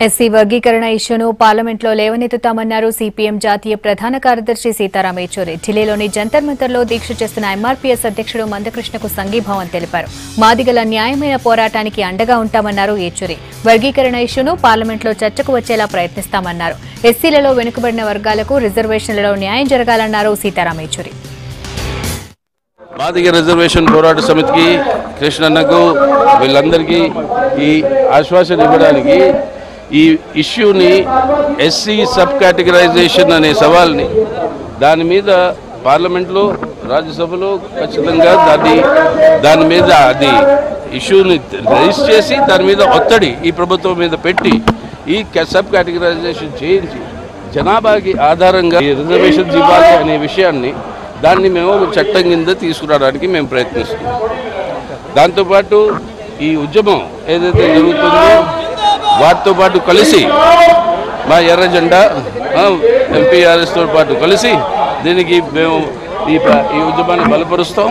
SC వర్గీకరణ ఇష్యూను పార్లమెంట్లో లేవనెత్తుతామన్నారు CPM జాతీయ ప్రధాన కార్యదర్శి సీతారాం యేచూరి. ఢిల్లీలోని జంతర్ మంతర్లో దీక్ష చేస్తున్న ఎంఆర్పీఎస్ అధ్యక్షుడు మందకృష్ణకు సంఘీభావం తెలిపారు. మాదిగల న్యాయమైన పోరాటానికి అండగా ఉంటామన్నారు యేచూరి. వర్గీకరణ ఇష్యూను పార్లమెంట్లో చర్చకు వచ్చేలా ప్రయత్నిస్తామన్నారు. ఎస్సీలలో వెనుకబడిన వర్గాలకు రిజర్వేషన్లలో న్యాయం జరగాలన్నారు సీతారాం యేచూరి. మాదిగ రిజర్వేషన్ పోరాట సమితికి కృష్ణన్నకు వీళ్ళందరికీ ఈ ఆశ్వాసన ఇవ్వడానికి ఈ ఇష్యూని ఎస్సీ సబ్ కేటగరైజేషన్ అనే సవాల్ని దాని మీద పార్లమెంట్లో రాజ్యసభలో ఖచ్చితంగా దాని మీద అది ఇష్యూని రైజ్ చేసి దాని మీద ఒత్తిడి ఈ ప్రభుత్వం మీద పెట్టి ఈ సబ్ కేటగరైజేషన్ చేయించి జనాభాకి ఆధారంగా ఈ రిజర్వేషన్స్ ఇవ్వాలి అనే విషయాన్ని దాన్ని మేము చట్టం కింద తీసుకురావడానికి మేము ప్రయత్నిస్తున్నాం. దాంతోపాటు ఈ ఉద్యమం ఏదైతే జరుగుతుందో వాటితో పాటు కలిసి మా ఎర్ర జెండా ఎంపీఆర్ఎస్తో పాటు కలిసి దీనికి మేము ఈ ఉద్యమాన్ని బలపరుస్తాం.